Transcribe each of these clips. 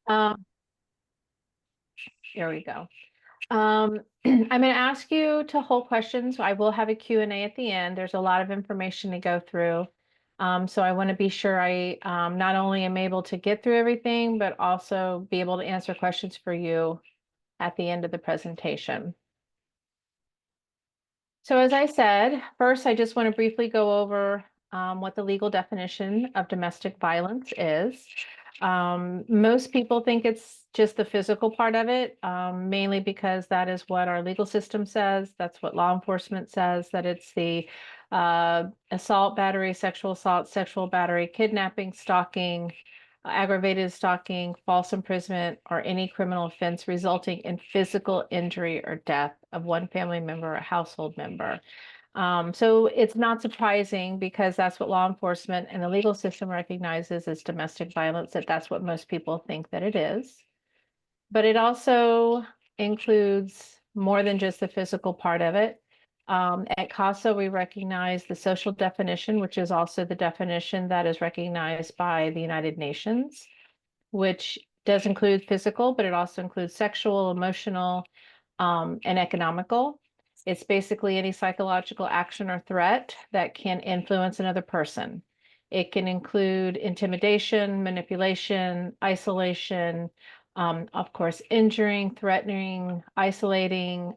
Um, Here we go. I'm going to ask you to hold questions. I will have a Q&A at the end. There's a lot of information to go through. So I want to be sure I not only am able to get through everything, but also be able to answer questions for you at the end of the presentation. So as I said, first, I just want to briefly go over what the legal definition of domestic violence is. Most people think it's just the physical part of it, mainly because that is what our legal system says. That's what law enforcement says, that it's the assault, battery, sexual battery, kidnapping, stalking, aggravated stalking, false imprisonment, or any criminal offense resulting in physical injury or death of one family member or household member. So it's not surprising because that's what law enforcement and the legal system recognizes as domestic violence, that's what most people think that it is. But it also includes more than just the physical part of it. At CASA, we recognize the social definition, which is also the definition that is recognized by the United Nations, which does include physical, but it also includes sexual, emotional, and economical. It's basically any psychological action or threat that can influence another person. It can include intimidation, manipulation, isolation, of course, injuring, threatening, isolating,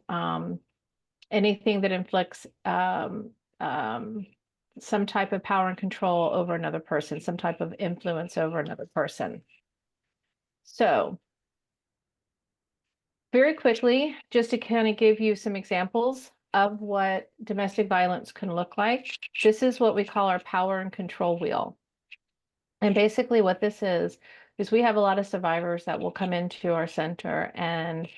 anything that inflicts some type of power and control over another person, some type of influence over another person. So very quickly, just to kind of give you some examples of what domestic violence can look like, this is what we call our power and control wheel. And basically what this is we have a lot of survivors that will come into our center and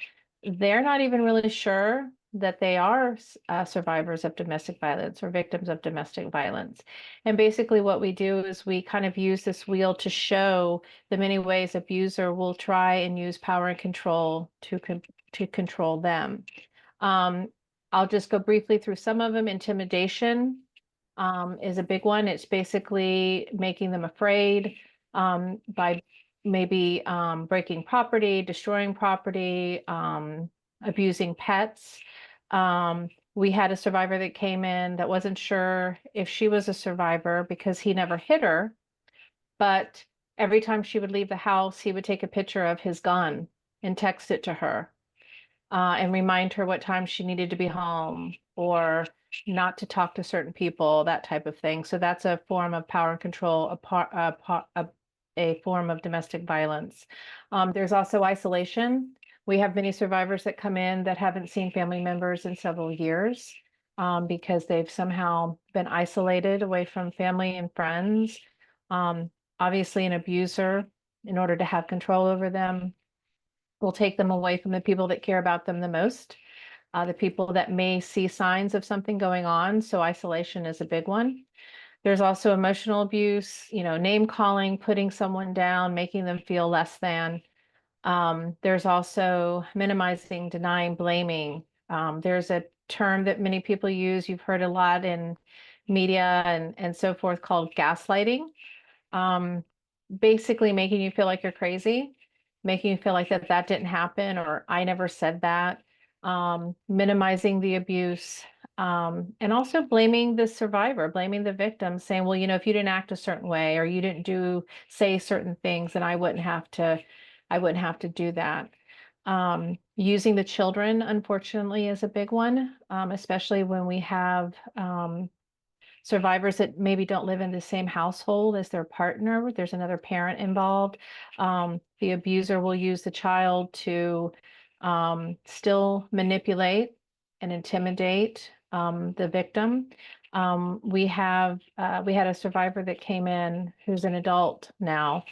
they're not even really sure that they are survivors of domestic violence or victims of domestic violence. And basically what we do is we kind of use this wheel to show the many ways abuser will try and use power and control to control them. I'll just go briefly through some of them. Intimidation is a big one. It's basically making them afraid by maybe breaking property, destroying property, abusing pets. We had a survivor that came in that wasn't sure if she was a survivor because he never hit her, but every time she would leave the house, he would take a picture of his gun and text it to her and remind her what time she needed to be home or not to talk to certain people, that type of thing. So that's a form of power and control, a form of domestic violence. There's also isolation. We have many survivors that come in that haven't seen family members in several years because they've somehow been isolated away from family and friends. Obviously, an abuser, in order to have control over them, will take them away from the people that care about them the most, the people that may see signs of something going on. So isolation is a big one. There's also emotional abuse, name calling, putting someone down, making them feel less than. There's also minimizing, denying, blaming. There's a term that many people use, you've heard a lot in media and so forth, called gaslighting. Um, Basically making you feel like you're crazy, making you feel like that didn't happen or I never said that, minimizing the abuse, and also blaming the survivor, blaming the victim, saying, well, if you didn't act a certain way or you didn't say certain things, then I wouldn't have to do that. Using the children, unfortunately, is a big one, especially when we have survivors that maybe don't live in the same household as their partner. There's another parent involved. The abuser will use the child to still manipulate and intimidate the victim. We had a survivor that came in who's an adult now,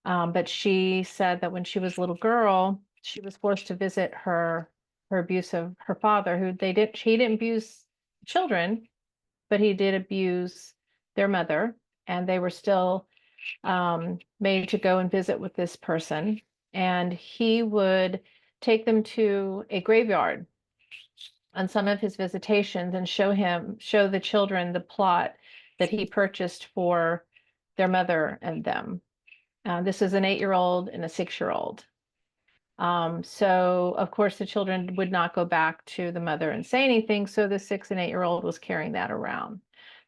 but she said that when she was a little girl, she was forced to visit her father, he didn't abuse children, but he did abuse their mother, and they were still made to go and visit with this person. And he would take them to a graveyard on some of his visitations and show the children the plot that he purchased for their mother and them. This is an 8-year-old and a 6-year-old. So of course the children would not go back to the mother and say anything. So the 6 and 8-year-old was carrying that around.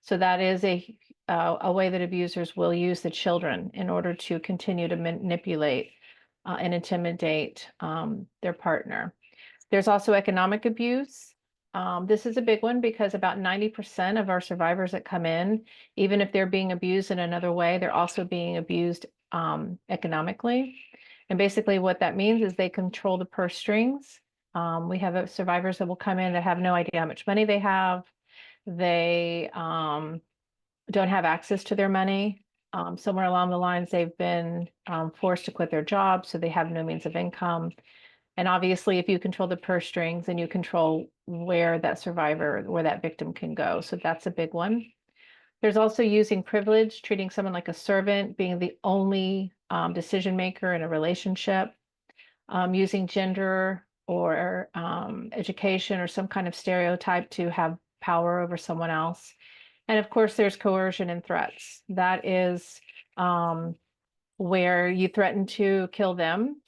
So that is a way that abusers will use the children in order to continue to manipulate and intimidate their partner. There's also economic abuse. This is a big one because about 90% of our survivors that come in, even if they're being abused in another way, they're also being abused economically. And basically what that means is they control the purse strings. We have survivors that will come in that have no idea how much money they have. They don't have access to their money. Somewhere along the lines, they've been forced to quit their job, so they have no means of income. And obviously, if you control the purse strings, then you control where that survivor, where that victim can go. So that's a big one. There's also using privilege, treating someone like a servant, being the only decision maker in a relationship, using gender or education or some kind of stereotype to have power over someone else. And of course, there's coercion and threats. That is where you threaten to kill them,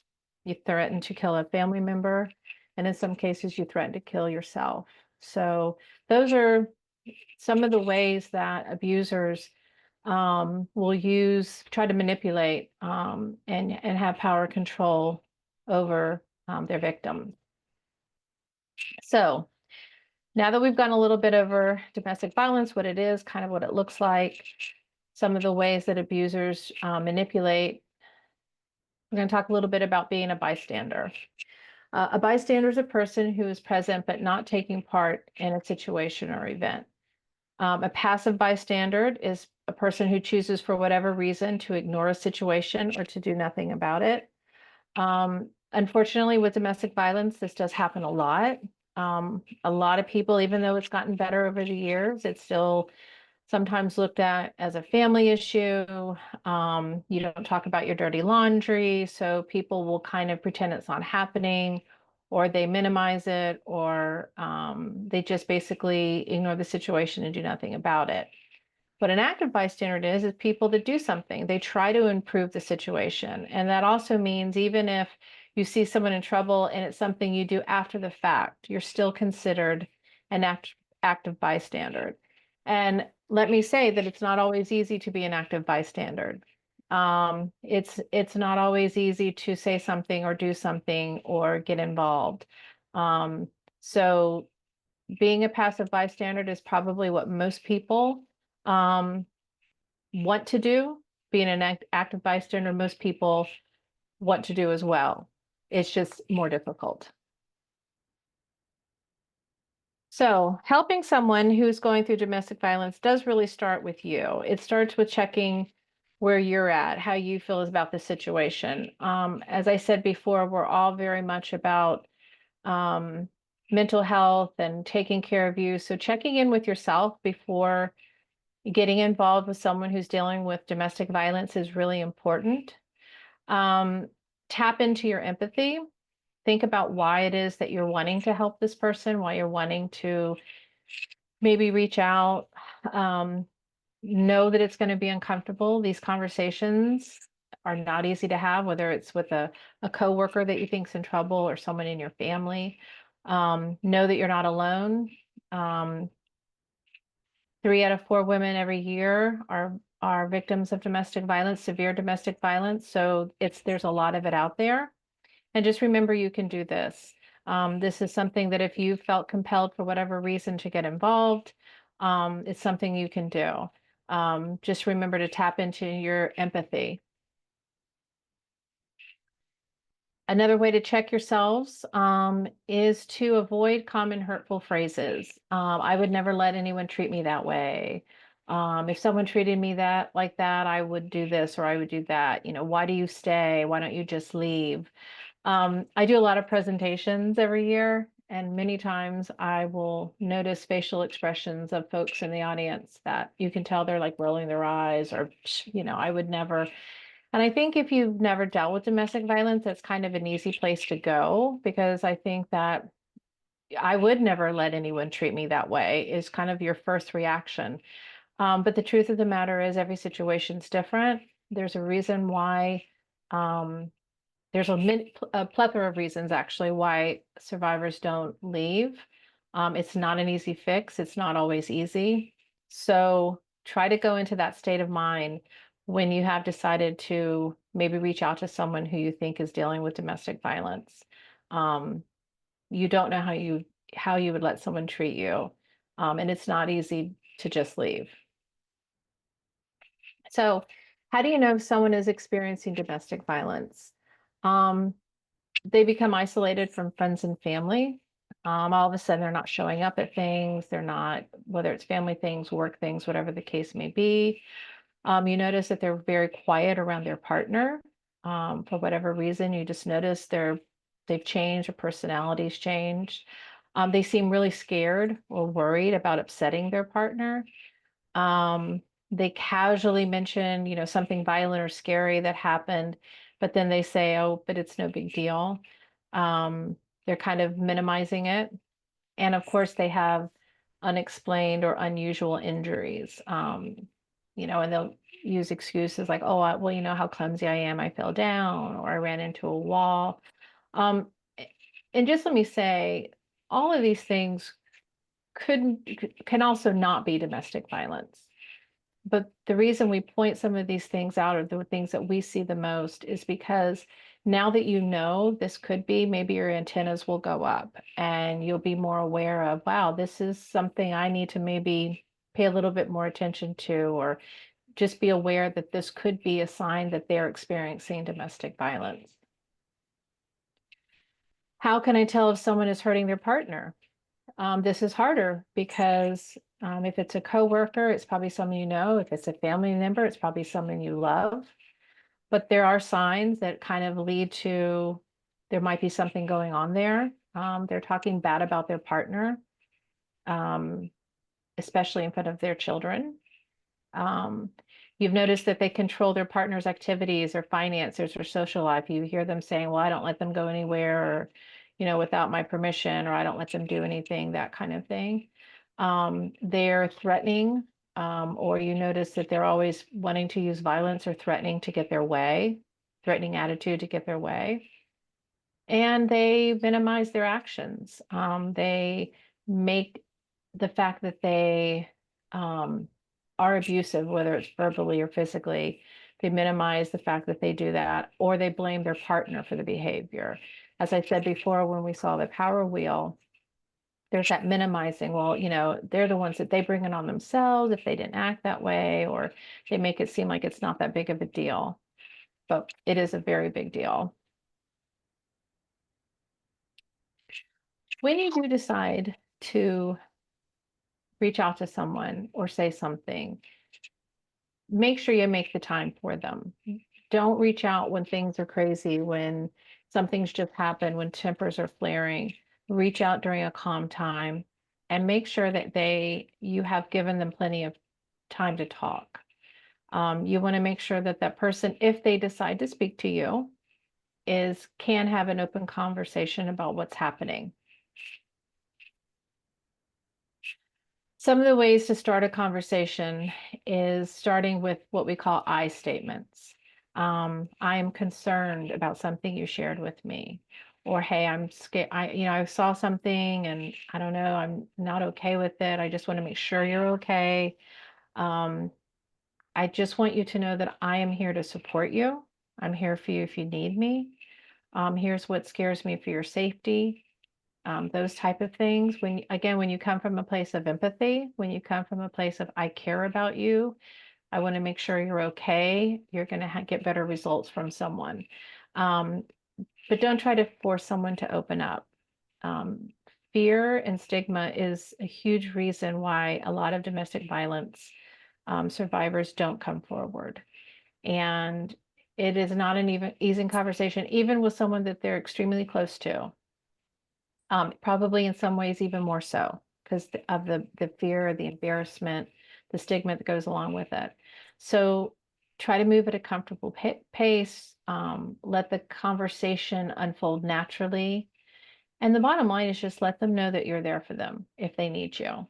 you threaten to kill a family member, and in some cases, you threaten to kill yourself. So those are some of the ways that abusers will try to manipulate and have power control over their victim. So now that we've gone a little bit over domestic violence, what it is, kind of what it looks like, some of the ways that abusers manipulate, we're going to talk a little bit about being a bystander. A bystander is a person who is present but not taking part in a situation or event. A passive bystander is a person who chooses for whatever reason to ignore a situation or to do nothing about it. Unfortunately, with domestic violence, this does happen a lot. A lot of people, even though it's gotten better over the years, it's still sometimes looked at as a family issue. You don't talk about your dirty laundry, so people will kind of pretend it's not happening, or they minimize it, or they just basically ignore the situation and do nothing about it. What an active bystander is people that do something. They try to improve the situation. And that also means even if you see someone in trouble and it's something you do after the fact, you're still considered an active bystander. And let me say that it's not always easy to be an active bystander. It's not always easy to say something or do something or get involved. So being a passive bystander is probably what most people want to do. Being an active bystander, most people want to do as well. It's just more difficult. So helping someone who's going through domestic violence does really start with you. It starts with checking where you're at, how you feel about the situation. As I said before, we're all very much about mental health and taking care of you. So checking in with yourself before getting involved with someone who's dealing with domestic violence is really important. Tap into your empathy. Think about why it is that you're wanting to help this person, why you're wanting to maybe reach out. Know that it's going to be uncomfortable. These conversations are not easy to have, whether it's with a coworker that you think's in trouble or someone in your family. Know that you're not alone. 3 out of 4 women every year are victims of domestic violence, severe domestic violence. So there's a lot of it out there. And just remember, you can do this. This is something that if you felt compelled for whatever reason to get involved, it's something you can do. Just remember to tap into your empathy. Another way to check yourselves is to avoid common hurtful phrases. I would never let anyone treat me that way. If someone treated me like that, I would do this or I would do that. Why do you stay? Why don't you just leave? I do a lot of presentations every year, and many times I will notice facial expressions of folks in the audience that you can tell they're like rolling their eyes or, I would never. And I think if you've never dealt with domestic violence, that's kind of an easy place to go, because I think that I would never let anyone treat me that way is kind of your first reaction. But the truth of the matter is every situation's different. There's a reason why, there's a plethora of reasons actually why survivors don't leave. It's not an easy fix. It's not always easy. So try to go into that state of mind when you have decided to maybe reach out to someone who you think is dealing with domestic violence. Um, you don't know how you would let someone treat you. And it's not easy to just leave. So how do you know if someone is experiencing domestic violence? Um, they become isolated from friends and family. All of a sudden, they're not showing up at things. They're not, whether it's family things, work things, whatever the case may be. You notice that they're very quiet around their partner. For whatever reason, you just notice they've changed, their personalities changed. They seem really scared or worried about upsetting their partner. They casually mention, something violent or scary that happened, but then they say, "Oh, but it's no big deal." Um, they're kind of minimizing it. And of course, they have unexplained or unusual injuries. And they'll use excuses like, "Oh, well, you know how clumsy I am. I fell down, or I ran into a wall." Um, and just let me say, all of these things can also not be domestic violence. But the reason we point some of these things out, or the things that we see the most, is because now that you know this could be, maybe your antennas will go up and you'll be more aware of, wow, this is something I need to maybe pay a little bit more attention to, or just be aware that this could be a sign that they're experiencing domestic violence. How can I tell if someone is hurting their partner? This is harder because if it's a coworker, it's probably someone you know. If it's a family member, it's probably someone you love. But there are signs that kind of lead to there might be something going on there. They're talking bad about their partner, um, especially in front of their children. Um, you've noticed that they control their partner's activities or finances or social life. You hear them saying, well, I don't let them go anywhere, or, without my permission, or I don't let them do anything, that kind of thing. They're threatening, or you notice that they're always wanting to use violence or threatening to get their way, threatening attitude to get their way. And they minimize their actions. They make the fact that they are abusive, whether it's verbally or physically, they minimize the fact that they do that, or they blame their partner for the behavior. As I said before, when we saw the power wheel, there's that minimizing. Well, they're the ones that they bring it on themselves if they didn't act that way, or they make it seem like it's not that big of a deal. But it is a very big deal. When you do decide to reach out to someone or say something, make sure you make the time for them. Don't reach out when things are crazy, when something's just happened, when tempers are flaring. Reach out during a calm time and make sure that you have given them plenty of time to talk. You want to make sure that that person, if they decide to speak to you, can have an open conversation about what's happening. Some of the ways to start a conversation is starting with what we call I statements. I am concerned about something you shared with me. Or, hey, I'm scared. I saw something and I don't know, I'm not okay with it. I just want to make sure you're okay. Um, I just want you to know that I am here to support you. I'm here for you if you need me. Here's what scares me for your safety. Those type of things. When you come from a place of empathy, when you come from a place of I care about you, I want to make sure you're okay, you're going to get better results from someone. But don't try to force someone to open up. Um, Fear and stigma is a huge reason why a lot of domestic violence survivors don't come forward. And it is not an easy conversation, even with someone that they're extremely close to. Probably in some ways even more so because of the fear, the embarrassment, the stigma that goes along with it. So try to move at a comfortable pace. Let the conversation unfold naturally. And the bottom line is just let them know that you're there for them if they need you.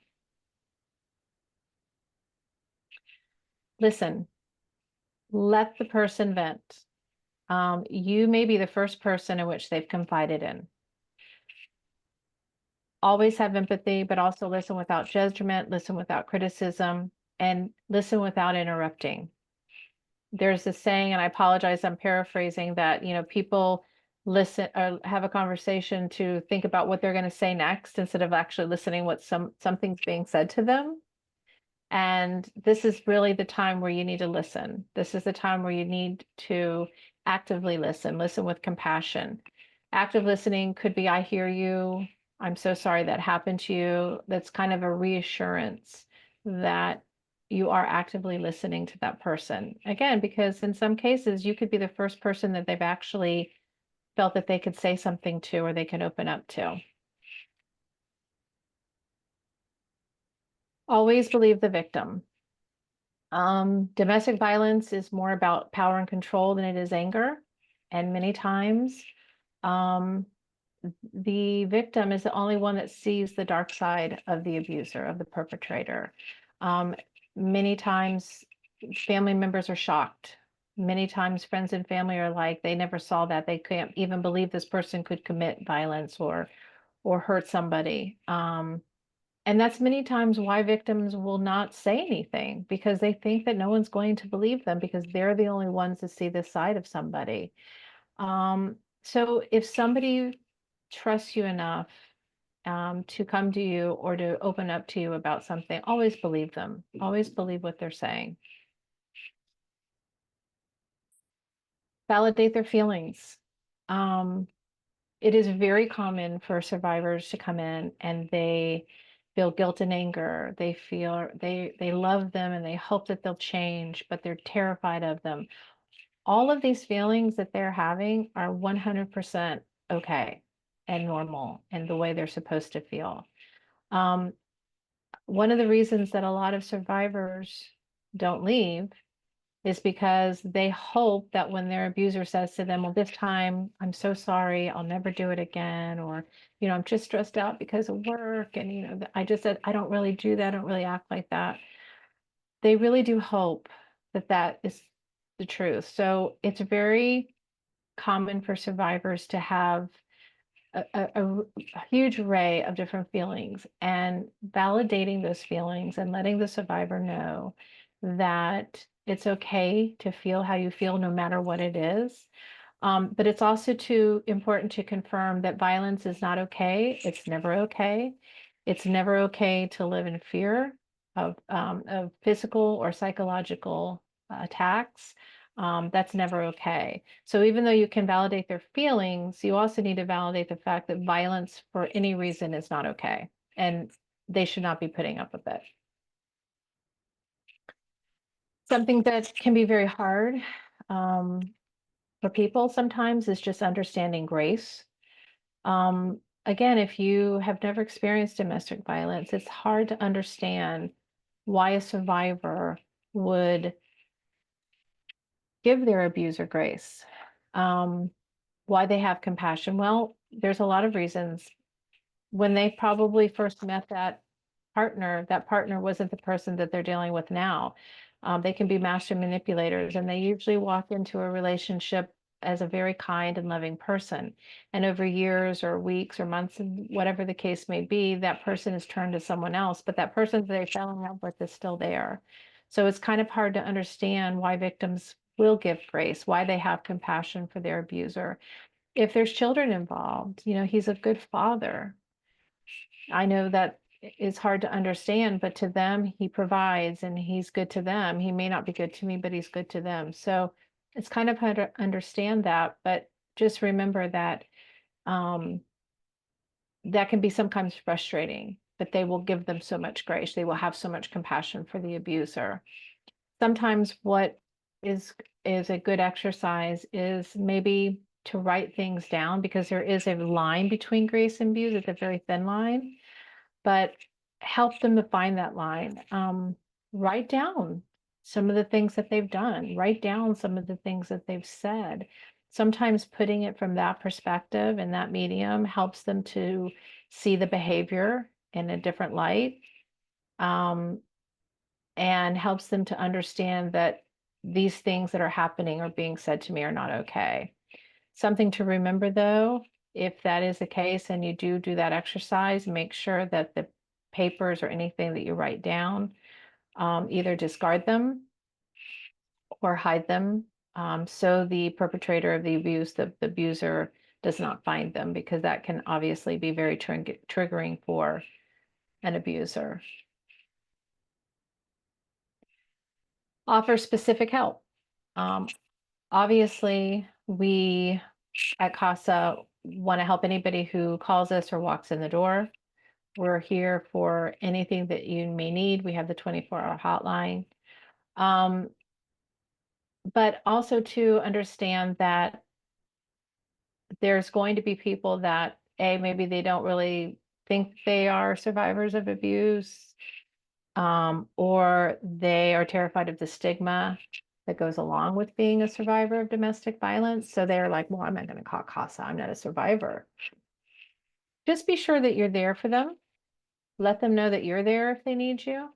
Let the person vent. You may be the first person in which they've confided in. Always have empathy, but also listen without judgment, listen without criticism, and listen without interrupting. There's this saying, and I apologize, I'm paraphrasing, that, people listen or have a conversation to think about what they're going to say next instead of actually listening what something's being said to them. And this is really the time where you need to listen. This is the time where you need to actively listen, listen with compassion. Active listening could be, I hear you. I'm so sorry that happened to you. That's kind of a reassurance that you are actively listening to that person. Again, because in some cases, you could be the first person that they've actually felt that they could say something to or they can open up to. Always believe the victim. Domestic violence is more about power and control than it is anger. And many times, the victim is the only one that sees the dark side of the abuser, of the perpetrator. Many times, family members are shocked. Many times, friends and family are like, they never saw that. They can't even believe this person could commit violence or hurt somebody. And that's many times why victims will not say anything, because they think that no one's going to believe them because they're the only ones to see this side of somebody. So if somebody trusts you enough to come to you or to open up to you about something, always believe them. Always believe what they're saying. Validate their feelings. It is very common for survivors to come in and they feel guilt and anger. They feel they love them and they hope that they'll change, but they're terrified of them. All of these feelings that they're having are 100% okay and normal and the way they're supposed to feel. One of the reasons that a lot of survivors don't leave is because they hope that when their abuser says to them, well, this time I'm so sorry, I'll never do it again, or, I'm just stressed out because of work. And, I just said, I don't really do that. I don't really act like that. They really do hope that that is the truth. So it's very common for survivors to have a huge array of different feelings, and validating those feelings and letting the survivor know that it's okay to feel how you feel no matter what it is. But it's also important to confirm that violence is not okay. It's never okay. It's never okay to live in fear of physical or psychological attacks. That's never okay. So even though you can validate their feelings, you also need to validate the fact that violence for any reason is not okay, and they should not be putting up with it. Something that can be very hard for people sometimes is just understanding grace. Again, if you have never experienced domestic violence, it's hard to understand why a survivor would give their abuser grace, why they have compassion. Well, there's a lot of reasons. When they probably first met that partner wasn't the person that they're dealing with now. They can be master manipulators, and they usually walk into a relationship as a very kind and loving person. And over years or weeks or months, and whatever the case may be, that person is turned to someone else, but that person that they fell in love with is still there. So it's kind of hard to understand why victims will give grace, why they have compassion for their abuser. If there's children involved, he's a good father. I know that is hard to understand, but to them, he provides and he's good to them. He may not be good to me, but he's good to them. So it's kind of hard to understand that, but just remember that that can be sometimes frustrating, but they will give them so much grace. They will have so much compassion for the abuser. Sometimes what is a good exercise is maybe to write things down, because there is a line between grace and abuse. It's a very thin line, but help them to find that line. Write down some of the things that they've done. Write down some of the things that they've said. Sometimes putting it from that perspective and that medium helps them to see the behavior in a different light, and helps them to understand that these things that are happening or being said to me are not okay. Something to remember though, if that is the case and you do that exercise, make sure that the papers or anything that you write down, either discard them or hide them, so the perpetrator of the abuse, the abuser, does not find them, because that can obviously be very triggering for an abuser. Offer specific help. Obviously, we at CASA want to help anybody who calls us or walks in the door. We're here for anything that you may need. We have the 24-hour hotline. But also to understand that there's going to be people that, maybe they don't really think they are survivors of abuse, or they are terrified of the stigma that goes along with being a survivor of domestic violence. So they're like, well, I'm not going to call CASA. I'm not a survivor. Just be sure that you're there for them. Let them know that you're there if they need you.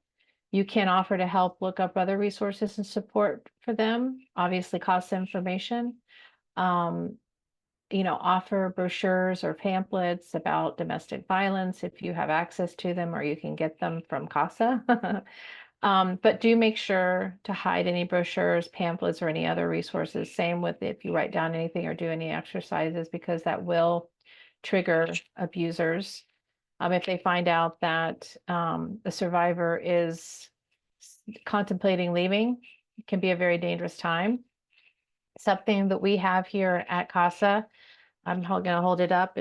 You can offer to help look up other resources and support for them. Obviously, CASA information. Offer brochures or pamphlets about domestic violence if you have access to them, or you can get them from CASA. But do make sure to hide any brochures, pamphlets, or any other resources. Same with if you write down anything or do any exercises, because that will trigger abusers. If they find out that the survivor is contemplating leaving, it can be a very dangerous time. Something that we have here at CASA, I'm going to hold it up.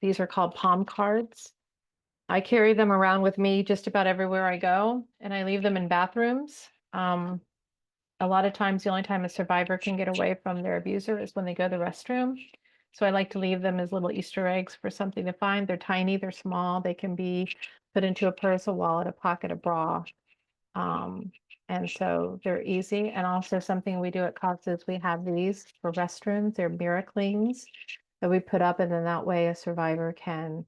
These are called palm cards. I carry them around with me just about everywhere I go, and I leave them in bathrooms. A lot of times, the only time a survivor can get away from their abuser is when they go to the restroom. So I like to leave them as little Easter eggs for something to find. They're tiny, they're small. They can be put into a purse, a wallet, a pocket, a bra. And so they're easy. And also something we do at CASA is we have these for restrooms. They're mirror clings that we put up, and then that way a survivor can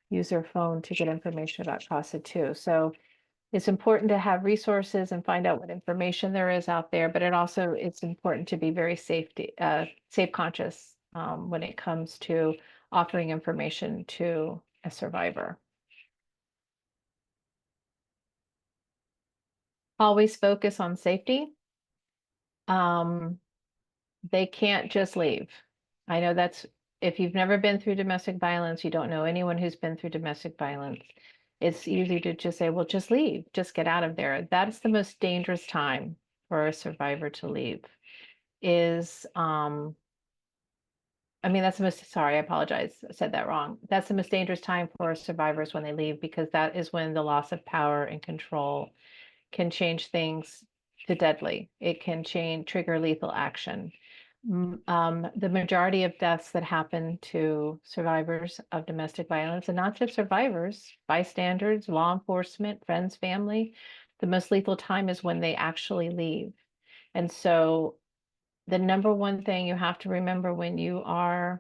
use their phone to get information about CASA too. So it's important to have resources and find out what information there is out there, but it's important to be very safe conscious when it comes to offering information to a survivor. Always focus on safety. They can't just leave. I know if you've never been through domestic violence, you don't know anyone who's been through domestic violence. It's easy to just say, well, just leave, just get out of there. That's the most dangerous time for a survivor to leave sorry, I apologize. I said that wrong. That's the most dangerous time for survivors when they leave, because that is when the loss of power and control can change things to deadly. It can trigger lethal action. The majority of deaths that happen to survivors of domestic violence, and not just survivors, bystanders, law enforcement, friends, family, the most lethal time is when they actually leave. And so the number one thing you have to remember when you are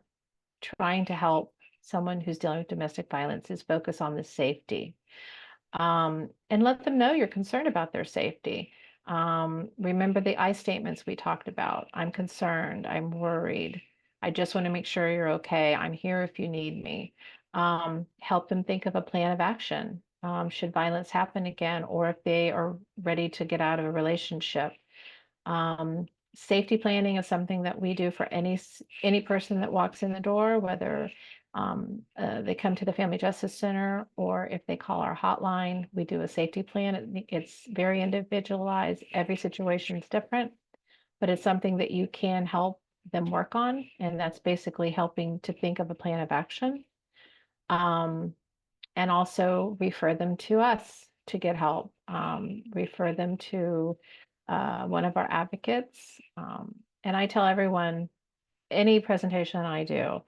trying to help someone who's dealing with domestic violence is focus on the safety. And let them know you're concerned about their safety. Remember the I statements we talked about. I'm concerned, I'm worried. I just want to make sure you're okay. I'm here if you need me. Help them think of a plan of action should violence happen again, or if they are ready to get out of a relationship. Safety planning is something that we do for any person that walks in the door, whether they come to the Family Justice Center or if they call our hotline. We do a safety plan. It's very individualized. Every situation is different, but it's something that you can help them work on. And that's basically helping to think of a plan of action. And also refer them to us to get help. Refer them to one of our advocates. And I tell everyone, any presentation I do,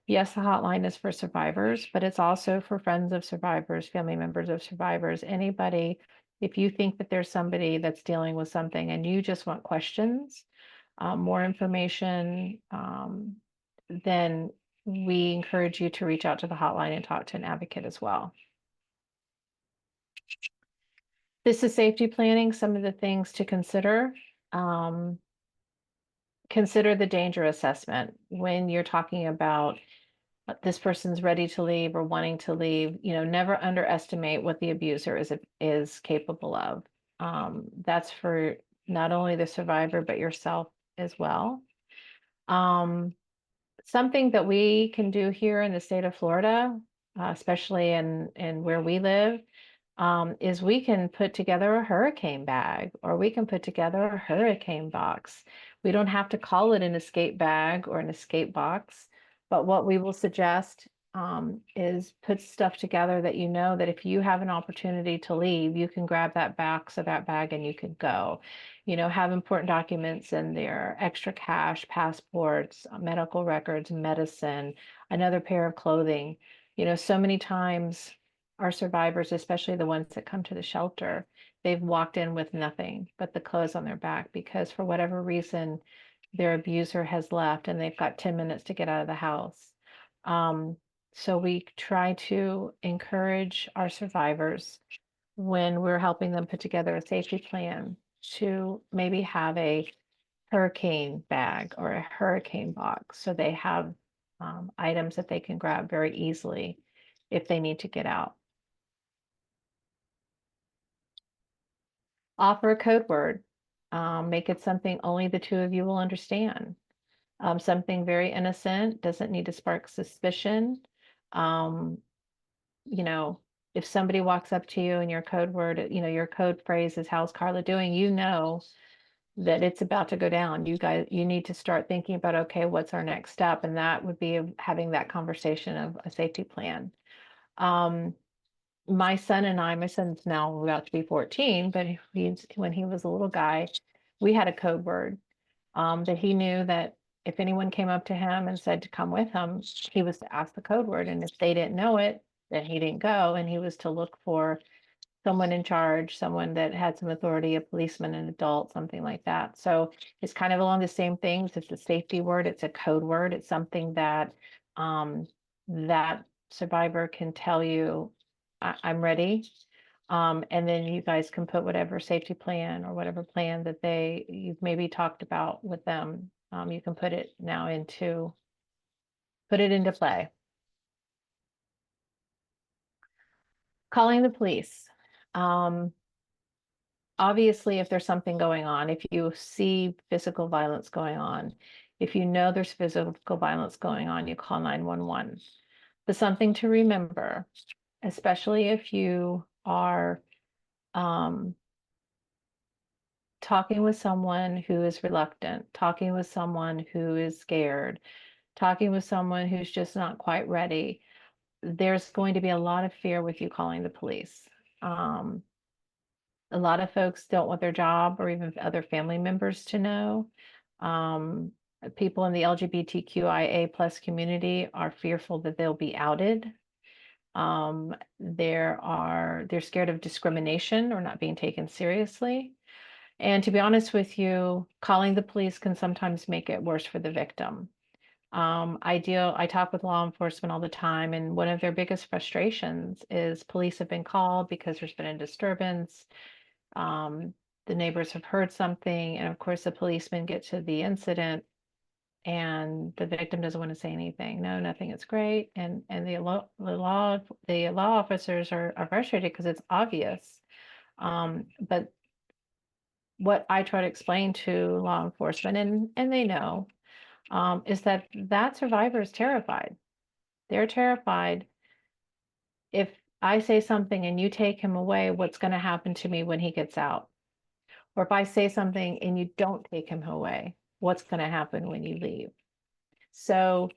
yes, the hotline is for survivors, but it's also for friends of survivors, family members of survivors, anybody. If you think that there's somebody that's dealing with something and you just want questions, more information, then we encourage you to reach out to the hotline and talk to an advocate as well. This is safety planning, some of the things to consider. Consider the danger assessment when you're talking about this person's ready to leave or wanting to leave. Never underestimate what the abuser is capable of. That's for not only the survivor, but yourself as well. Something that we can do here in the state of Florida, especially in where we live, is we can put together a hurricane bag, or we can put together a hurricane box. We don't have to call it an escape bag or an escape box, but what we will suggest is put stuff together that that if you have an opportunity to leave, you can grab that box or that bag and you can go. Have important documents in there, extra cash, passports, medical records, medicine, another pair of clothing. So many times our survivors, especially the ones that come to the shelter, they've walked in with nothing but the clothes on their back because for whatever reason, their abuser has left and they've got 10 minutes to get out of the house. So we try to encourage our survivors when we're helping them put together a safety plan to maybe have a hurricane bag or a hurricane box so they have items that they can grab very easily if they need to get out. Offer a code word. Make it something only the two of you will understand. Something very innocent, doesn't need to spark suspicion. Um, you know, if somebody walks up to you and your code word, your code phrase is "How's Carla doing?" That it's about to go down. You need to start thinking about, okay, what's our next step? And that would be having that conversation of a safety plan. My son's now about to be 14, but when he was a little guy, we had a code word that he knew that if anyone came up to him and said to come with him, he was to ask the code word. And if they didn't know it, then he didn't go. And he was to look for someone in charge, someone that had some authority, a policeman, an adult, something like that. So it's kind of along the same things. It's a safety word. It's a code word. It's something that that survivor can tell you, I'm ready. And then you guys can put whatever safety plan or whatever plan that you've maybe talked about with them. You can put it into play. Calling the police. Obviously, if there's something going on, if you see physical violence going on, if you know there's physical violence going on, you call 911. But something to remember, especially if you are talking with someone who is reluctant, talking with someone who is scared, talking with someone who's just not quite ready, there's going to be a lot of fear with you calling the police. A lot of folks don't want their job or even other family members to know. People in the LGBTQIA plus community are fearful that they'll be outed. They're scared of discrimination or not being taken seriously. And to be honest with you, calling the police can sometimes make it worse for the victim. I talk with law enforcement all the time, and one of their biggest frustrations is police have been called because there's been a disturbance. The neighbors have heard something, and of course the policemen get to the incident and the victim doesn't want to say anything. No, nothing, it's great. And the law officers are frustrated because it's obvious. But what I try to explain to law enforcement, and they know, is that survivor is terrified. They're terrified. If I say something and you take him away, what's going to happen to me when he gets out? Or if I say something and you don't take him away, what's going to happen when you leave? So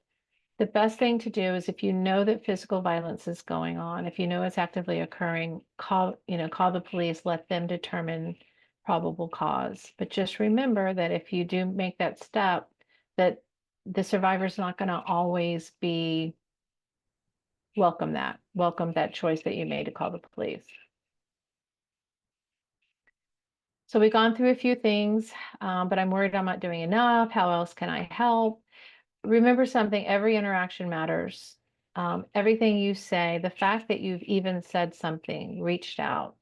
the best thing to do is if you know that physical violence is going on, if you know it's actively occurring, call the police, let them determine probable cause. But just remember that if you do make that step, that the survivor's not going to always be welcome that choice that you made to call the police. So we've gone through a few things, but I'm worried I'm not doing enough. How else can I help? Remember something, every interaction matters. Everything you say, the fact that you've even said something, reached out,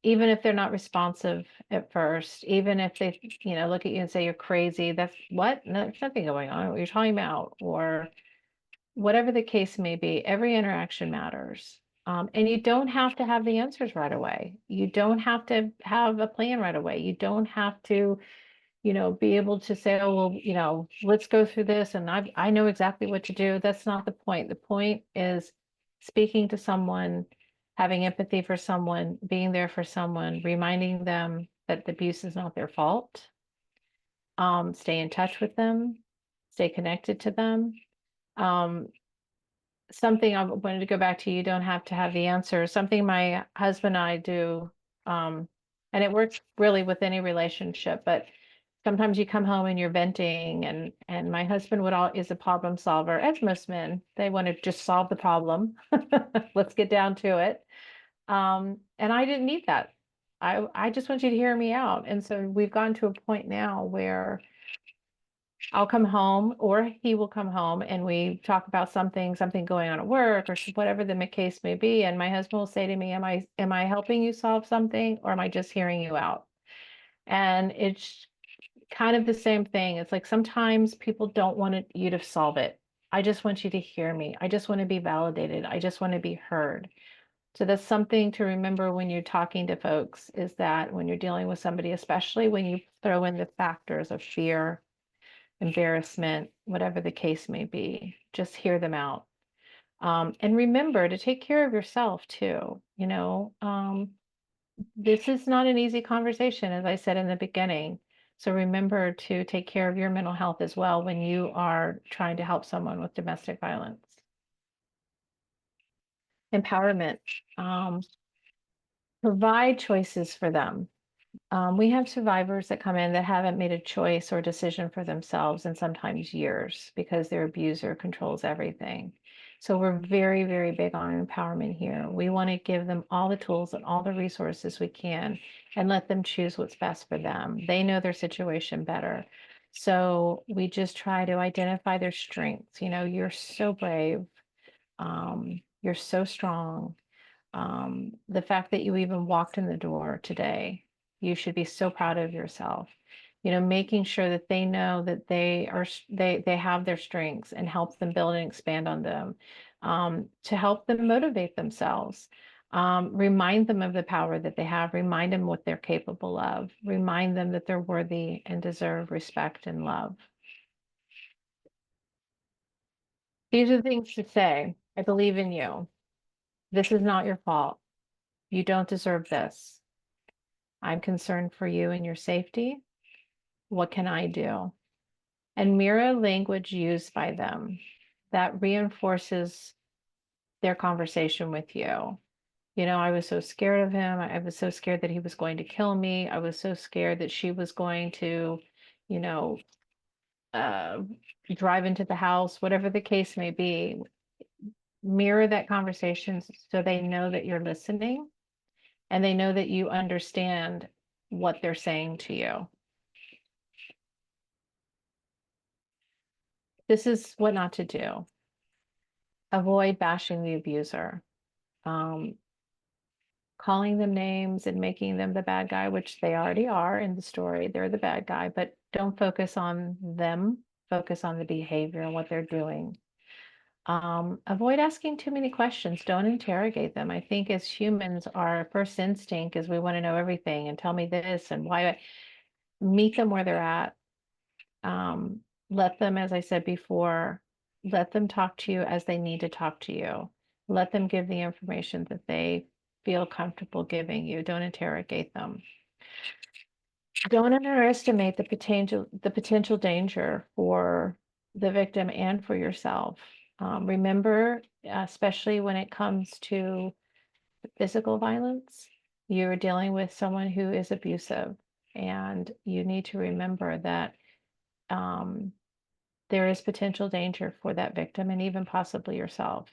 even if they're not responsive at first, even if they, look at you and say you're crazy, that's what? No, there's nothing going on. What you're talking about, or whatever the case may be, every interaction matters. And you don't have to have the answers right away. You don't have to have a plan right away. You don't have to, be able to say, oh, well, let's go through this and I know exactly what to do. That's not the point. The point is speaking to someone, having empathy for someone, being there for someone, reminding them that the abuse is not their fault. Stay in touch with them, stay connected to them. Um, Something I wanted to go back to, you don't have to have the answer. Something my husband and I do, and it works really with any relationship, but sometimes you come home and you're venting, and my husband is a problem solver, as most men. They want to just solve the problem. Let's get down to it. And I didn't need that. I just want you to hear me out. And so we've gotten to a point now where I'll come home or he will come home and we talk about something going on at work or whatever the case may be. And my husband will say to me, am I helping you solve something, or am I just hearing you out? And it's kind of the same thing. It's like sometimes people don't want you to solve it. I just want you to hear me. I just want to be validated. I just want to be heard. So that's something to remember when you're talking to folks, is that when you're dealing with somebody, especially when you throw in the factors of fear, embarrassment, whatever the case may be, just hear them out. And remember to take care of yourself too. This is not an easy conversation, as I said in the beginning. So remember to take care of your mental health as well when you are trying to help someone with domestic violence. Empowerment. Provide choices for them. We have survivors that come in that haven't made a choice or decision for themselves in sometimes years because their abuser controls everything. So we're very, very big on empowerment here. We want to give them all the tools and all the resources we can and let them choose what's best for them. They know their situation better. So we just try to identify their strengths. You're so brave. You're so strong. The fact that you even walked in the door today, you should be so proud of yourself. Making sure that they know that they have their strengths and help them build and expand on them, to help them motivate themselves. Remind them of the power that they have, remind them what they're capable of, remind them that they're worthy and deserve respect and love. These are the things to say. I believe in you. This is not your fault. You don't deserve this. I'm concerned for you and your safety. What can I do? And mirror language used by them that reinforces their conversation with you. I was so scared of him. I was so scared that he was going to kill me. I was so scared that she was going to, you know, uh, drive into the house, whatever the case may be. Mirror that conversation so they know that you're listening and they know that you understand what they're saying to you. This is what not to do. Avoid bashing the abuser, calling them names and making them the bad guy, which they already are in the story. They're the bad guy, but don't focus on them. Focus on the behavior and what they're doing. Avoid asking too many questions. Don't interrogate them. I think as humans, our first instinct is we want to know everything and tell me this and why. Meet them where they're at. Let them, as I said before, let them talk to you as they need to talk to you. Let them give the information that they feel comfortable giving you. Don't interrogate them. Don't underestimate the potential danger for the victim and for yourself. Remember, especially when it comes to physical violence, you're dealing with someone who is abusive, and you need to remember that there is potential danger for that victim and even possibly yourself.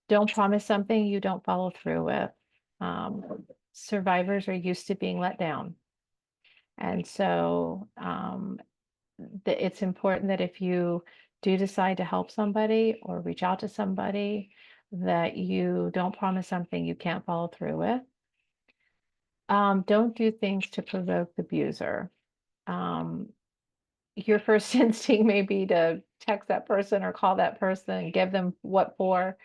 Don't promise something you don't follow through with. Survivors are used to being let down. And so it's important that if you do decide to help somebody or reach out to somebody, that you don't promise something you can't follow through with. Don't do things to provoke the abuser. Your first instinct may be to text that person or call that person and give them what for.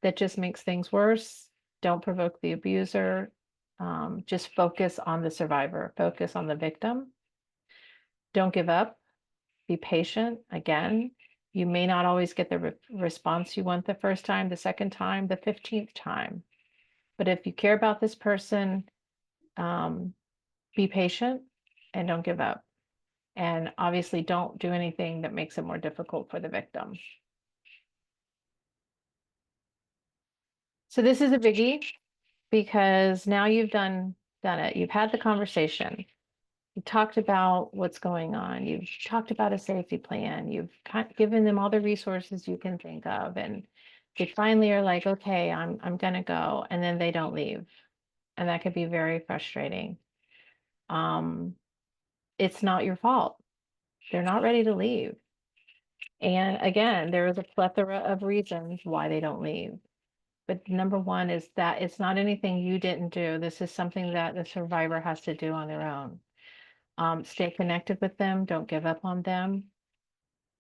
That just makes things worse. Don't provoke the abuser. Just focus on the survivor, focus on the victim. Don't give up. Be patient. Again, you may not always get the response you want the first time, the second time, the 15th time. But if you care about this person, be patient and don't give up. And obviously, don't do anything that makes it more difficult for the victim. So this is a biggie because now you've done it. You've had the conversation. You talked about what's going on. You've talked about a safety plan. You've given them all the resources you can think of, and they finally are like, "Okay, I'm gonna go," and then they don't leave, and that could be very frustrating. It's not your fault. They're not ready to leave. And again, there is a plethora of reasons why they don't leave. But number one is that it's not anything you didn't do. This is something that the survivor has to do on their own. Stay connected with them. Don't give up on them.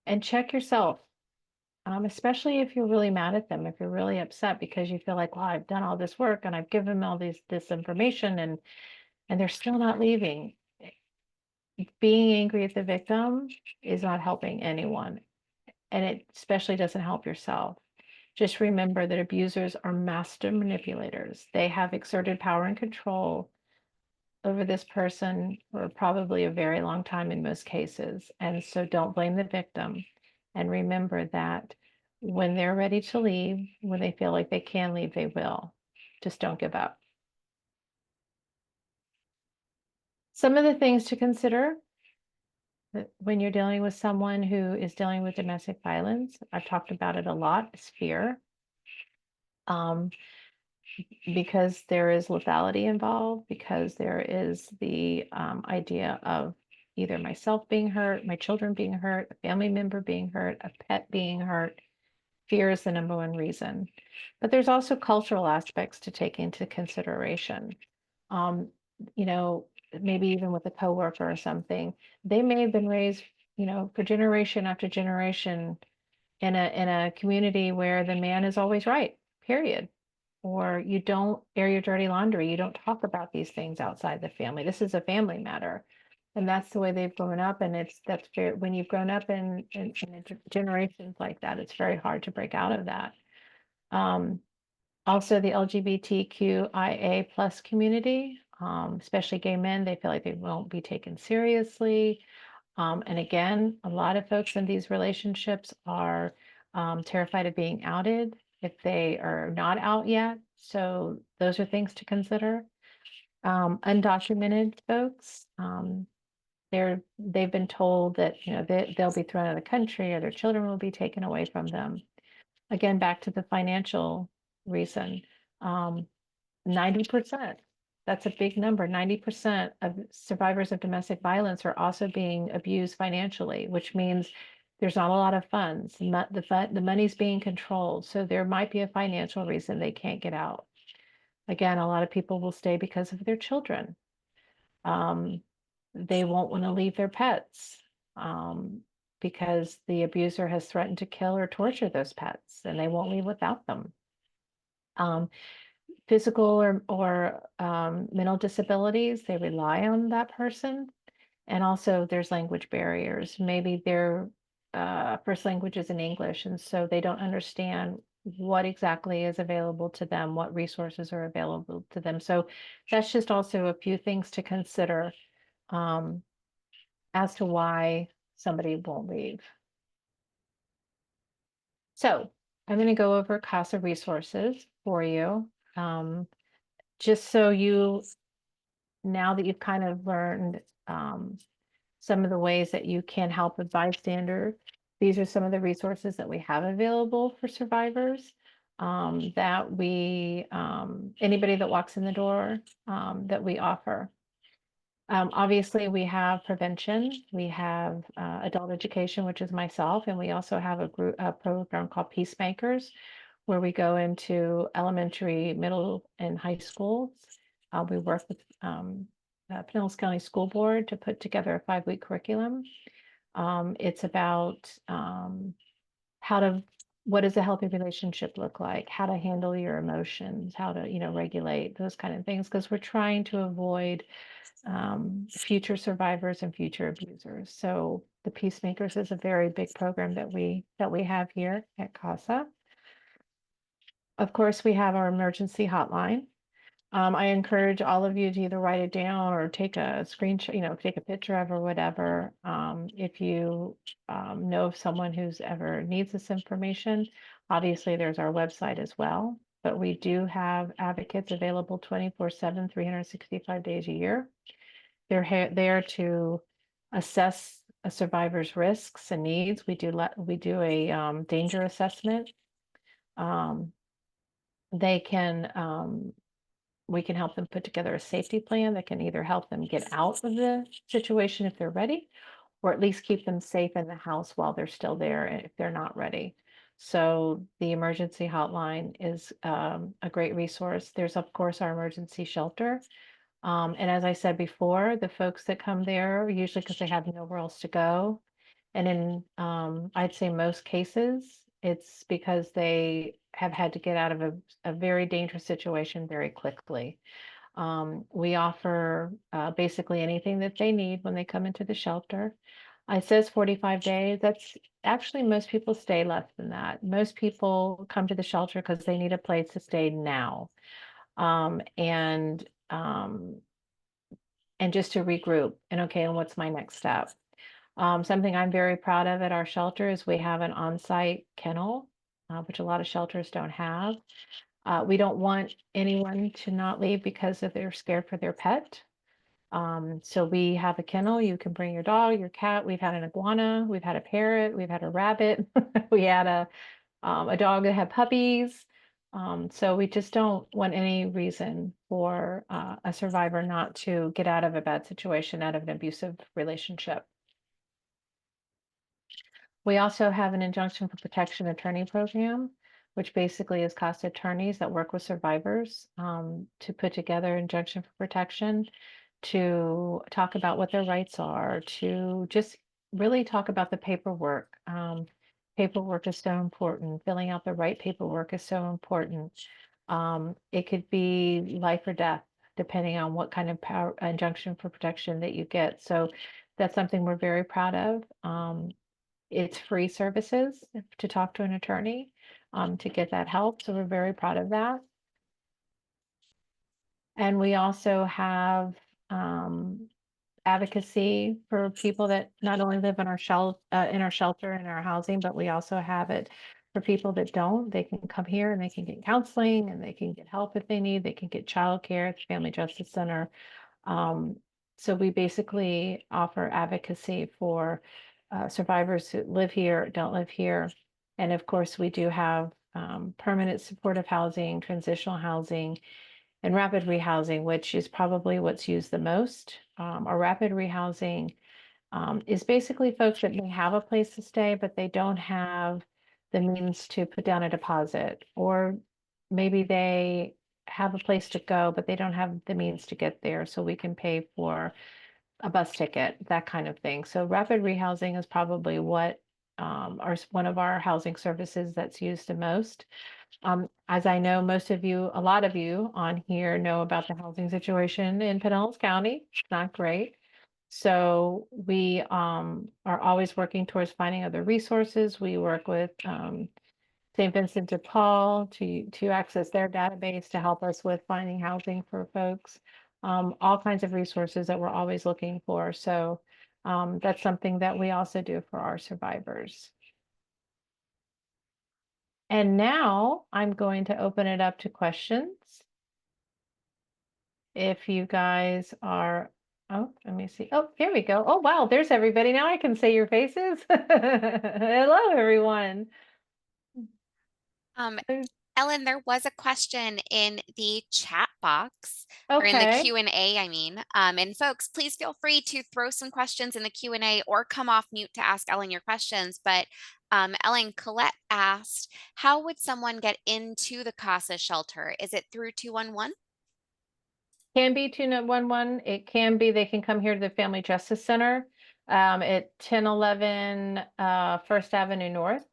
And check yourself, especially if you're really mad at them, if you're really upset because you feel like, well, I've done all this work and I've given them all this information and they're still not leaving. Being angry at the victim is not helping anyone. And it especially doesn't help yourself. Just remember that abusers are master manipulators. They have exerted power and control over this person for probably a very long time in most cases. And so don't blame the victim. And remember that when they're ready to leave, when they feel like they can leave, they will. Just don't give up. Some of the things to consider when you're dealing with someone who is dealing with domestic violence, I've talked about it a lot, is fear. Because there is lethality involved, because there is the idea of either myself being hurt, my children being hurt, a family member being hurt, a pet being hurt. Fear is the number one reason. But there's also cultural aspects to take into consideration. Um, you know, maybe even with a coworker or something, they may have been raised, for generation after generation in a community where the man is always right, period. Or you don't air your dirty laundry. You don't talk about these things outside the family. This is a family matter. And that's the way they've grown up. And that's fair. When you've grown up in generations like that, it's very hard to break out of that. Also the LGBTQIA plus community, especially gay men, they feel like they won't be taken seriously. And again, a lot of folks in these relationships are terrified of being outed if they are not out yet. So those are things to consider. Undocumented folks, they've been told that they'll be thrown out of the country or their children will be taken away from them. Again, back to the financial reason, 90%. That's a big number. 90% of survivors of domestic violence are also being abused financially, which means there's not a lot of funds. The money's being controlled. So there might be a financial reason they can't get out. Again, a lot of people will stay because of their children. They won't want to leave their pets because the abuser has threatened to kill or torture those pets and they won't leave without them. Physical or mental disabilities, they rely on that person. And also there's language barriers. Maybe their first language is in English, and so they don't understand what exactly is available to them, what resources are available to them. So that's just also a few things to consider as to why somebody won't leave. So I'm going to go over CASA resources for you. Just so now that you've kind of learned some of the ways that you can help with Bystander, these are some of the resources that we have available for survivors that anybody that walks in the door that we offer. Obviously, we have prevention, we have adult education, which is myself, and we also have a program called Peacemakers, where we go into elementary, middle, and high schools We work with Pinellas County School Board to put together a 5-week curriculum. It's about what does a healthy relationship look like? How to handle your emotions, how to, regulate those kind of things, because we're trying to avoid future survivors and future abusers. So the Peacemakers is a very big program that we have here at CASA. Of course, we have our emergency hotline. I encourage all of you to either write it down or take a screenshot, take a picture of or whatever. If you know of someone who's ever needs this information, obviously there's our website as well, but we do have advocates available 24/7, 365 days a year. They're there to assess a survivor's risks and needs. We do a danger assessment. Um, they can we can help them put together a safety plan that can either help them get out of the situation if they're ready, or at least keep them safe in the house while they're still there if they're not ready. So the emergency hotline is a great resource. There's, of course, our emergency shelter. And as I said before, the folks that come there, usually because they have nowhere else to go. And in, I'd say most cases, it's because they have had to get out of a very dangerous situation very quickly. We offer basically anything that they need when they come into the shelter. It says 45 days. That's actually, most people stay less than that. Most people come to the shelter because they need a place to stay now. Um, and um, and just to regroup and okay, and what's my next step? Something I'm very proud of at our shelter is we have an on-site kennel, which a lot of shelters don't have. We don't want anyone to not leave because if they're scared for their pet. So we have a kennel. You can bring your dog, your cat. We've had an iguana, we've had a parrot, we've had a rabbit, we had a dog that had puppies. So we just don't want any reason for a survivor not to get out of a bad situation, out of an abusive relationship. We also have an injunction for protection attorney program, which basically is CASA attorneys that work with survivors to put together injunction for protection, to talk about what their rights are, to just really talk about the paperwork. Paperwork is so important. Filling out the right paperwork is so important. It could be life or death, depending on what kind of power injunction for protection that you get. So that's something we're very proud of. It's free services to talk to an attorney to get that help. So we're very proud of that. And we also have advocacy for people that not only live in our shelter, in our housing, but we also have it for people that don't. They can come here and they can get counseling and they can get help if they need. They can get childcare at the Family Justice Center. So we basically offer advocacy for survivors who live here, don't live here. And of course, we do have permanent supportive housing, transitional housing, and rapid rehousing, which is probably what's used the most. Our rapid rehousing is basically folks that may have a place to stay, but they don't have the means to put down a deposit, or maybe they have a place to go, but they don't have the means to get there. So we can pay for a bus ticket, that kind of thing. So rapid rehousing is probably what one of our housing services that's used the most. As I know, a lot of you on here know about the housing situation in Pinellas County. It's not great. So we are always working towards finding other resources. We work with St. Vincent de Paul to access their database to help us with finding housing for folks. All kinds of resources that we're always looking for. So that's something that we also do for our survivors. And now I'm going to open it up to questions. If you guys are, oh, let me see. Oh, here we go. Oh, wow, there's everybody. Now I can see your faces. Hello, everyone. Ellen, there was a question in the chat box, or in the Okay. Q&A, I mean. And folks, please feel free to throw some questions in the Q&A or come off mute to ask Ellen your questions. But Ellen, Colette asked, how would someone get into the CASA shelter? Is it through 211? can be 211. It can be, they can come here to the Family Justice Center at 1011 First Avenue North.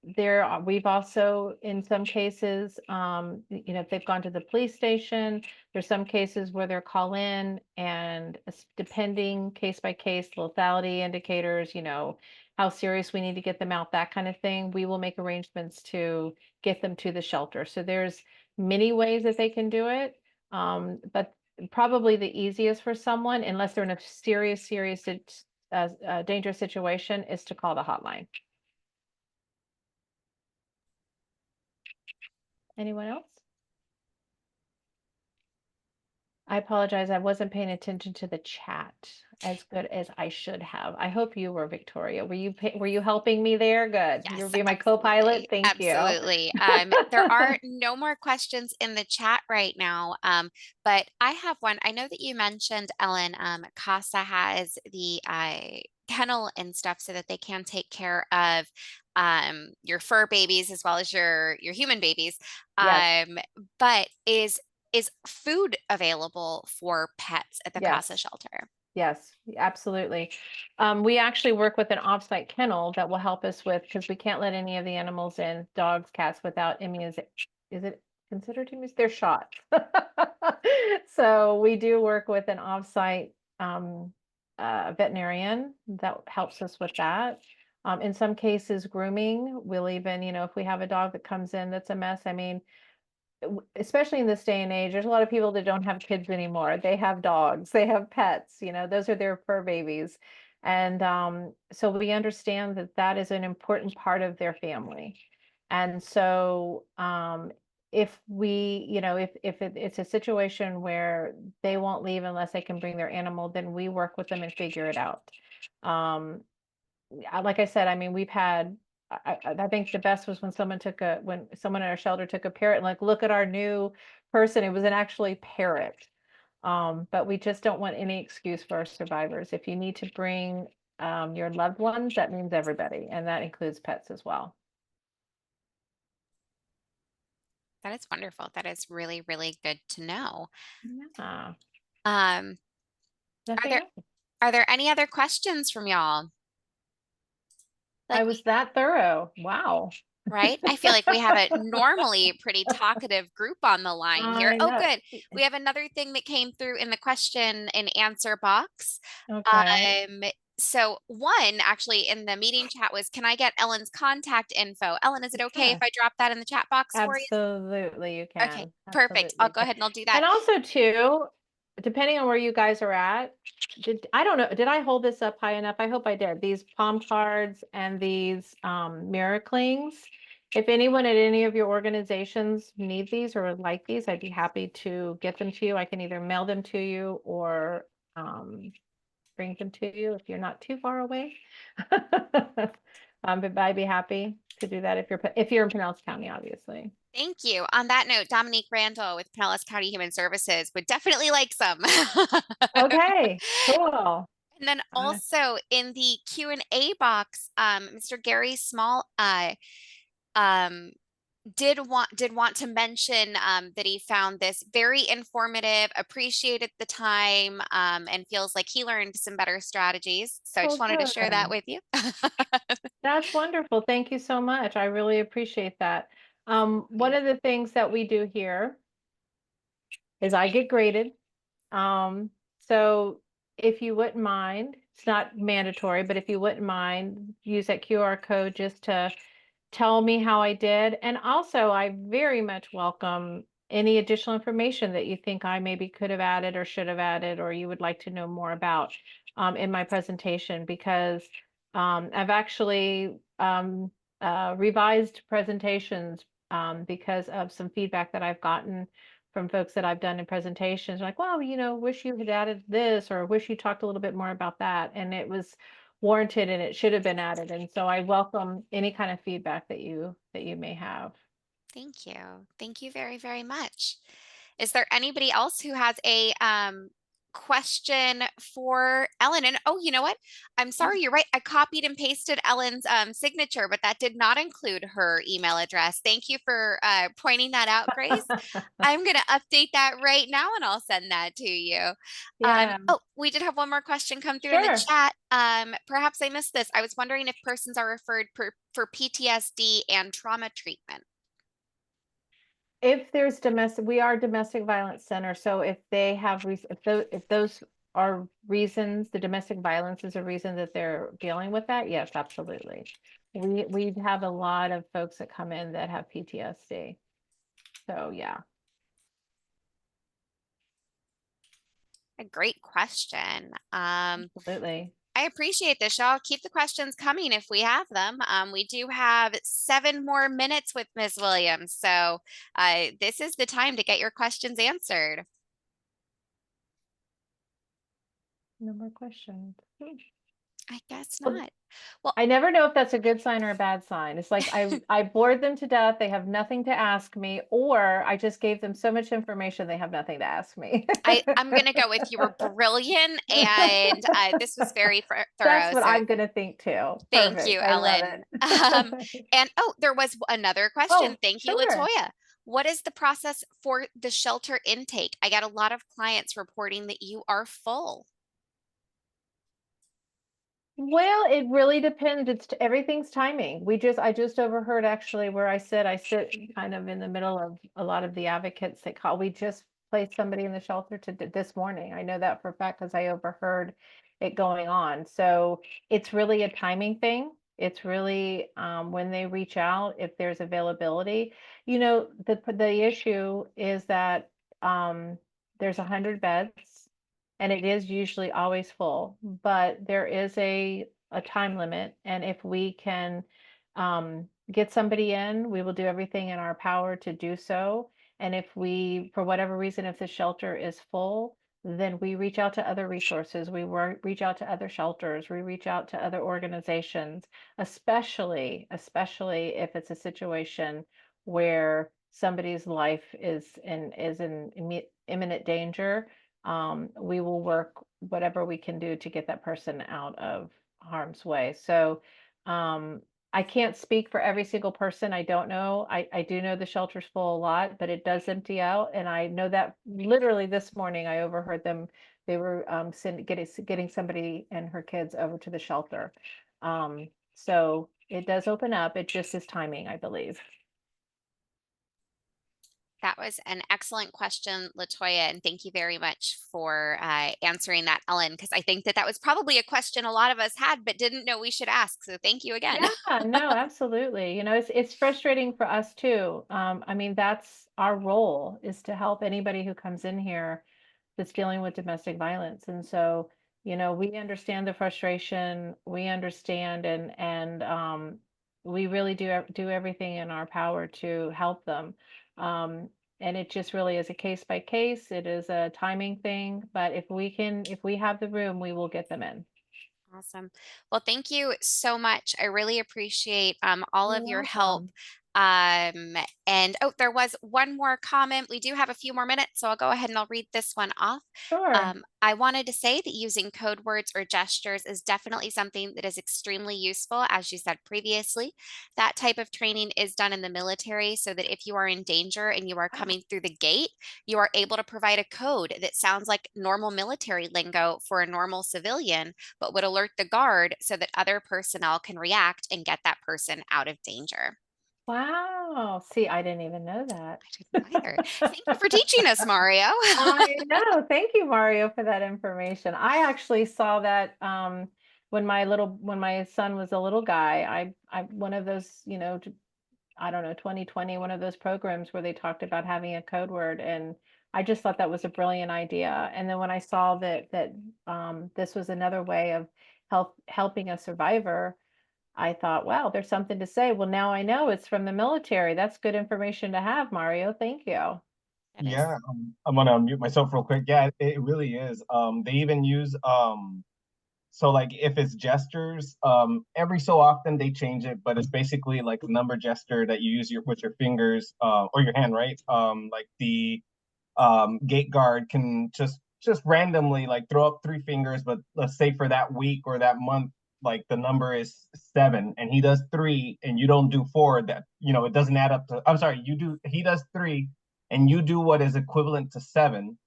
We've also, in some cases, if they've gone to the police station, there's some cases where they're call in and depending case by case, lethality indicators, how serious we need to get them out, that kind of thing. We will make arrangements to get them to the shelter. So there's many ways that they can do it. But probably the easiest for someone, unless they're in a serious, dangerous situation, is to call the hotline. Anyone else? I apologize. I wasn't paying attention to the chat as good as I should have. I hope you were, Victoria. Were you helping me there? Good. Yes, You'll be my co-pilot. absolutely. Thank you. Absolutely. There are no more questions in the chat right now, but I have one. I know that you mentioned, Ellen, CASA has the kennel and stuff so that they can take care of your fur babies as well as your human babies. Yes. But is food available for pets at the CASA Yes. shelter? Yes, absolutely. We actually work with an offsite kennel that will help us with, because we can't let any of the animals in, dogs, cats, without immunization. Is it considered immunization? They're shot. So we do work with an offsite veterinarian that helps us with that. In some cases, grooming. We'll even, if we have a dog that comes in that's a mess, I mean, especially in this day and age, there's a lot of people that don't have kids anymore. They have dogs, they have pets, those are their fur babies. And so we understand that that is an important part of their family. And so if we, if it's a situation where they won't leave unless they can bring their animal, then we work with them and figure it out. Like I said, I mean, we've had, I think the best was when someone in our shelter took a parrot and like, look at our new person. It was an actually parrot. But we just don't want any excuse for our survivors. If you need to bring your loved ones, that means everybody, and that includes pets as well. That is wonderful. That is really, really good to know. Yeah. Um, are Nothing there else. are there any other questions from y'all? I Like, was that thorough. Wow. right? I feel like we have a normally pretty talkative group on the line here. I Oh, know. good. We have another thing that came through in the question and answer box. Okay. So one actually in the meeting chat was, can I get Ellen's contact info? Ellen, is it okay if Sure. I drop that in the chat box for you? Absolutely, you Okay, can. perfect. I'll Absolutely. go ahead and I'll do that. And also too, depending on where you guys are at, I don't know, did I hold this up high enough? I hope I did. These palm cards and these mirror clings. If anyone at any of your organizations need these or would like these, I'd be happy to get them to you. I can either mail them to you or bring them to you if you're not too far away. But I'd be happy to do that if you're in Pinellas County, obviously. Thank you. On that note, Dominique Randall with Pinellas County Human Services would definitely like some. Okay, cool. And then also in the Q&A box, Mr. Gary Small um, did want to mention that he found this very informative, appreciated the time, and feels like he learned some better strategies. So I just Oh, wanted to share that good. with you. That's wonderful. Thank you so much. I really appreciate that. One of the things that we do here is I get graded. So if you wouldn't mind, it's not mandatory, but if you wouldn't mind, use that QR code just to tell me how I did. And also, I very much welcome any additional information that you think I maybe could have added or should have added, or you would like to know more about in my presentation, because I've actually revised presentations because of some feedback that I've gotten from folks that I've done in presentations, like, well, wish you had added this, or wish you talked a little bit more about that. And it was warranted and it should have been added. And so I welcome any kind of feedback that you may have. Thank you. Thank you very, very much. Is there anybody else who has a question for Ellen. And oh, you know what? I'm sorry, you're right. I copied and pasted Ellen's signature, but that did not include her email address. Thank you for pointing that out, Grace. I'm going to update that right now and I'll send that to you. Yeah, Oh, we did have one more question come through in the sure. chat. Perhaps I missed this. I was wondering if persons are referred for PTSD and trauma treatment. If there's domestic, we are domestic violence center. So if they have, if those are reasons, the domestic violence is a reason that they're dealing with that, yes, absolutely. We have a lot of folks that come in that have PTSD. So yeah, A great question. absolutely. I appreciate this, y'all. Keep the questions coming if we have them. We do have 7 more minutes with Ms. Williams, so this is the time to get your questions answered. No more questions. I guess Well, not. Well, I never know if that's a good sign or a bad sign. It's like I bored them to death. They have nothing to ask me, or I just gave them so much information they have nothing to ask me. I'm going to go with you were brilliant, and this was very That's thorough. what So I'm gonna think too. thank you, Perfect. I love Ellen. it. And oh, there was another question. Oh, Thank you, sure. Latoya. What is the process for the shelter intake? I got a lot of clients reporting that you are full. Well, it really depends. Everything's timing. I just overheard actually where I said I sit kind of in the middle of a lot of the advocates that call. We just placed somebody in the shelter this morning. I know that for a fact because I overheard it going on. So it's really a timing thing. It's really when they reach out, if there's availability. The issue is that there's 100 beds and it is usually always full, but there is a time limit. And if we can get somebody in, we will do everything in our power to do so. And if we, for whatever reason, if the shelter is full, then we reach out to other resources. Reach out to other shelters. We reach out to other organizations, especially if it's a situation where somebody's life is in imminent danger. We will work whatever we can do to get that person out of harm's way. So I can't speak for every single person. I don't know. I do know the shelter's full a lot, but it does empty out. And I know that literally this morning I overheard them. They were getting somebody and her kids over to the shelter. So it does open up. It just is timing, I believe. That was an excellent question, Latoya, and thank you very much for answering that, Ellen, because I think that was probably a question a lot of us had but didn't know we should ask. So thank you again. Yeah, no, absolutely. It's frustrating for us too. I mean, that's our role is to help anybody who comes in here that's dealing with domestic violence. And so, we understand the frustration, we understand and we really do everything in our power to help them. And it just really is a case by case. It is a timing thing, but if we have the room, we will get them in. Awesome. Well, thank you so much. I really appreciate all You're of your help. welcome. And oh, there was one more comment. We do have a few more minutes, so I'll go ahead and I'll read this one off. Sure. I wanted to say that using code words or gestures is definitely something that is extremely useful, as you said previously. That type of training is done in the military so that if you are in danger and you are coming through the gate, you are able to provide a code that sounds like normal military lingo for a normal civilian, but would alert the guard so that other personnel can react and get that person out of danger. Wow. See, I didn't even know I didn't either. that. Thank you for teaching us, Mario. I know. Thank you, Mario, for that information. I actually saw that when my son was a little guy. I one of those, I don't know, 2020, one of those programs where they talked about having a code word, and I just thought that was a brilliant idea. And then when I saw that this was another way of helping a survivor, I thought, wow, there's something to say. Well, now I know it's from the military. That's good information to have, Mario. Thank you. It is. Yeah, I'm gonna mute myself real quick. Yeah, it really is. They even use so like if it's gestures, every so often they change it, but it's basically like a number gesture that you use with your fingers, or your hand, right? Like the gate guard can just just randomly like throw up 3 fingers, but let's say for that week or that month, like the number is 7 and he does 3 and you don't do 4, that, it doesn't add up to, I'm sorry, he does 3 and you do what is equivalent to 7,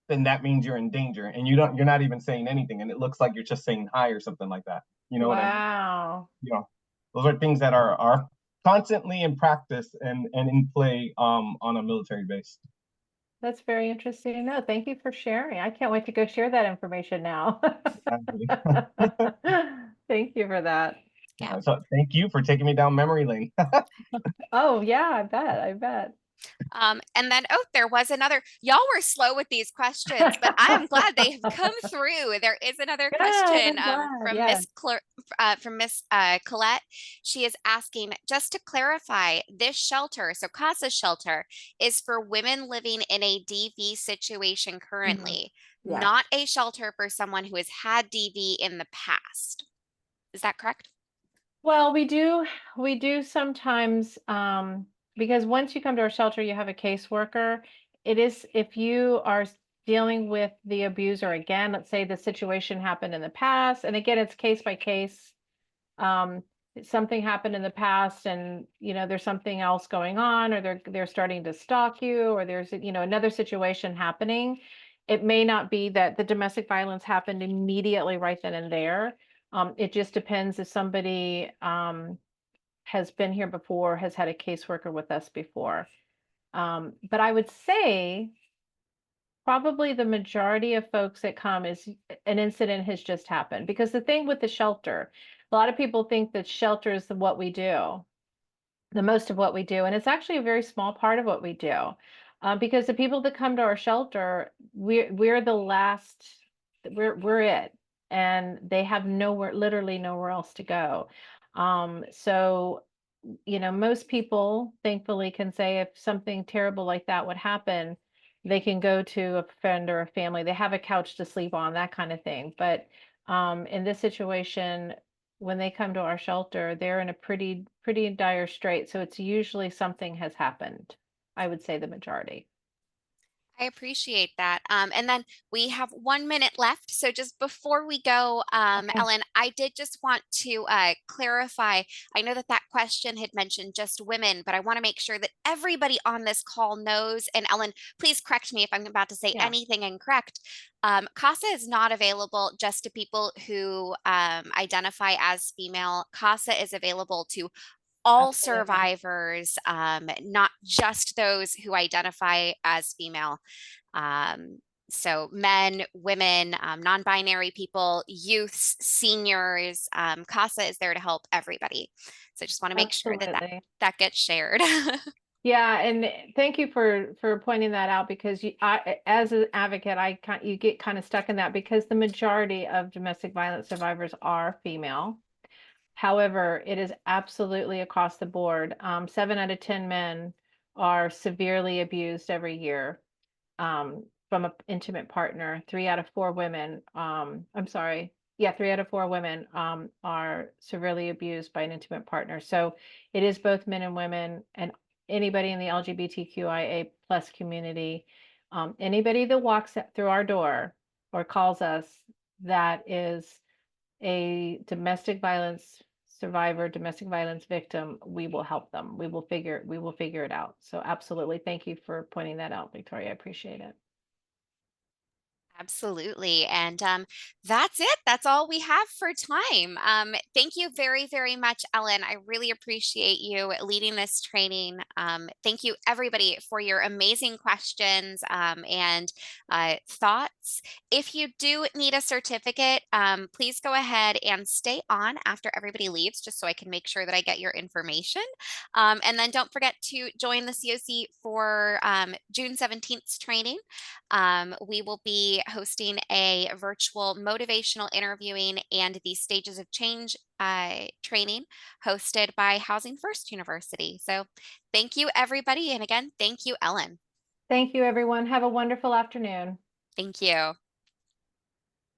then that means you're in danger and you're not even saying anything. And it looks like you're just saying hi or something like that. You know what I mean? Wow. Those are things that are constantly in practice and in play on a military base. That's very interesting to know. Thank you for sharing. I can't wait to go share that information now. Thank you for that. Yeah. So thank you for taking me down memory lane. Oh yeah, I bet. I bet. And then, there was another, y'all were slow with these questions, but I'm glad they have come through. There is another Good, question I'm glad. from Yeah. Miss Colette. She is asking, just to clarify, this shelter, so CASA shelter, is for women living in a DV situation currently, Yeah. not a shelter for someone who has had DV in the past. Is that correct? Well, we do sometimes, because once you come to our shelter, you have a caseworker. It is, if you are dealing with the abuser again, let's say the situation happened in the past, and again, it's case by case. Something happened in the past and, there's something else going on, or they're starting to stalk you, or there's, another situation happening. It may not be that the domestic violence happened immediately right then and there. It just depends if somebody has been here before, has had a caseworker with us before. But I would say probably the majority of folks that come is an incident has just happened. Because the thing with the shelter, a lot of people think that shelter is what we do, the most of what we do. And it's actually a very small part of what we do. Because the people that come to our shelter, we're the last, we're it. And they have literally nowhere else to go. So, most people thankfully can say if something terrible like that would happen, they can go to a friend or a family. They have a couch to sleep on, that kind of thing. But in this situation, when they come to our shelter, they're in a pretty dire strait. So it's usually something has happened. I would say the majority. I appreciate that. And then we have 1 minute left. So just before we go, Okay. Ellen, I did just want to clarify. I know that question had mentioned just women, but I want to make sure that everybody on this call knows. And Ellen, please correct me if I'm about to say Yeah. anything incorrect. CASA is not available just to people who identify as female. CASA is available to all Absolutely. survivors, not just those who identify as female. So men, women, non-binary people, youths, seniors, CASA is there to help everybody. So I just want to make sure that Absolutely. that gets shared. Yeah, and thank you for pointing that out, because as an advocate, you get kind of stuck in that, because the majority of domestic violence survivors are female. However, it is absolutely across the board. 7 out of 10 men are severely abused every year from an intimate partner. 3 out of 4 women, I'm sorry, yeah, 3 out of 4 women are severely abused by an intimate partner. So it is both men and women, and anybody in the LGBTQIA plus community, anybody that walks through our door or calls us that is a domestic violence survivor, domestic violence victim, we will help them. We will figure it out. So absolutely. Thank you for pointing that out, Victoria. I appreciate it. Absolutely. And that's it. That's all we have for time. Thank you very, very much, Ellen. I really appreciate you leading this training. Thank you, everybody, for your amazing questions and thoughts. If you do need a certificate, please go ahead and stay on after everybody leaves, just so I can make sure that I get your information. And then don't forget to join the COC for June 17th training. We will be hosting a virtual motivational interviewing and the stages of change training hosted by Housing First University. So thank you, everybody. And again, thank you, Ellen. Thank you, everyone. Have a wonderful afternoon. Thank you.